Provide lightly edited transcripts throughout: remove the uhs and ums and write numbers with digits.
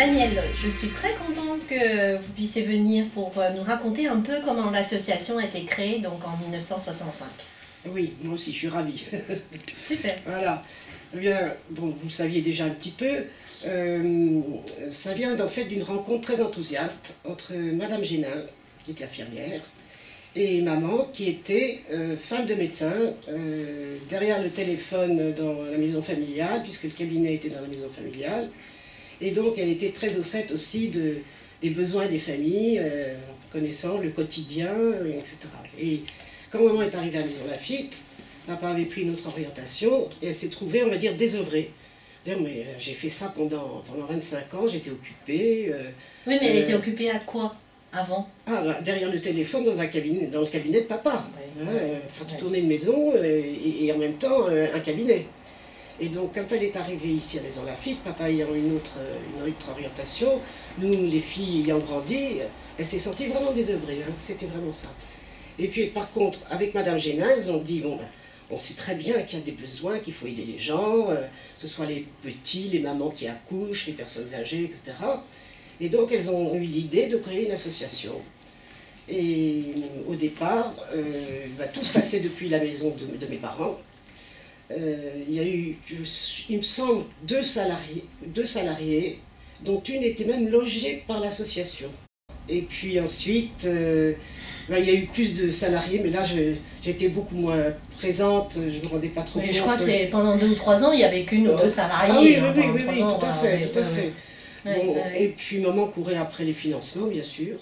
Daniel, je suis très contente que vous puissiez venir pour nous raconter un peu comment l'association a été créée donc en 1965. Oui, moi aussi, je suis ravie. Super. Voilà. Eh bien, bon, vous le saviez déjà un petit peu, ça vient en fait d'une rencontre très enthousiaste entre Madame Génin, qui était infirmière, et maman, qui était femme de médecin, derrière le téléphone dans la maison familiale, puisque le cabinet était dans la maison familiale. Et donc, elle était très au fait aussi des besoins des familles, connaissant le quotidien, etc. Et quand maman est arrivée à la maison Laffitte, papa avait pris une autre orientation, et elle s'est trouvée, on va dire, désœuvrée. Mais j'ai fait ça pendant 25 ans, j'étais occupée. Oui, mais elle était occupée à quoi avant? Ah, bah, derrière le téléphone, dans le cabinet de papa. Ouais, Faire tourner une maison et en même temps un cabinet. Et donc, quand elle est arrivée ici à Maison Laffitte, papa ayant une autre orientation, nous, les filles ayant grandi, elle s'est sentie vraiment désœuvrée, hein, c'était vraiment ça. Et puis, par contre, avec Madame Génin, elles ont dit, bon, ben, on sait très bien qu'il y a des besoins, qu'il faut aider les gens, que ce soit les petits, les mamans qui accouchent, les personnes âgées, etc. Et donc, elles ont eu l'idée de créer une association. Et au départ, tout se passait depuis la maison de mes parents. Il y a eu, il me semble, deux salariés, dont une était même logée par l'association. Et puis ensuite, il y a eu plus de salariés, mais là j'étais beaucoup moins présente, je ne me rendais pas trop compte. Je crois que pendant 2 ou 3 ans, il n'y avait qu'une ou deux salariés. Ah oui, tout à fait, tout à fait. Bon, et puis maman courait après les financements, bien sûr.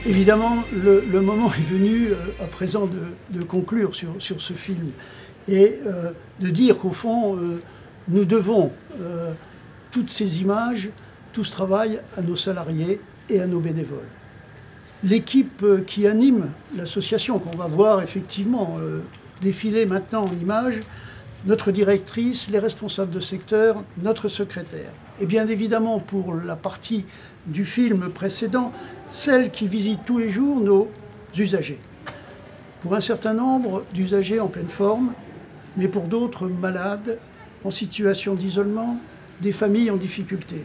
Évidemment, le moment est venu à présent de conclure sur ce film et de dire qu'au fond, nous devons toutes ces images, tout ce travail à nos salariés et à nos bénévoles. L'équipe qui anime l'association, qu'on va voir effectivement défiler maintenant en images, notre directrice, les responsables de secteur, notre secrétaire. Et bien évidemment, pour la partie du film précédent, celle qui visite tous les jours nos usagers. Pour un certain nombre d'usagers en pleine forme, mais pour d'autres malades, en situation d'isolement, des familles en difficulté.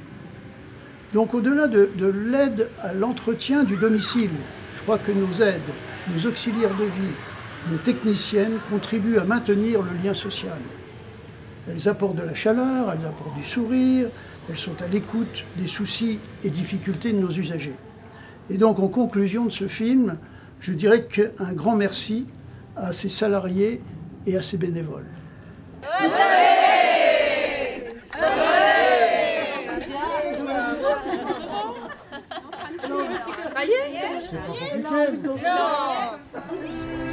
Donc au-delà de l'aide à l'entretien du domicile, je crois que nos aides, nos auxiliaires de vie, nos techniciennes contribuent à maintenir le lien social. Elles apportent de la chaleur, elles apportent du sourire, elles sont à l'écoute des soucis et difficultés de nos usagers. Et donc en conclusion de ce film, je dirais qu'un grand merci à ces salariés et à ces bénévoles. C'est pas compliqué. Non.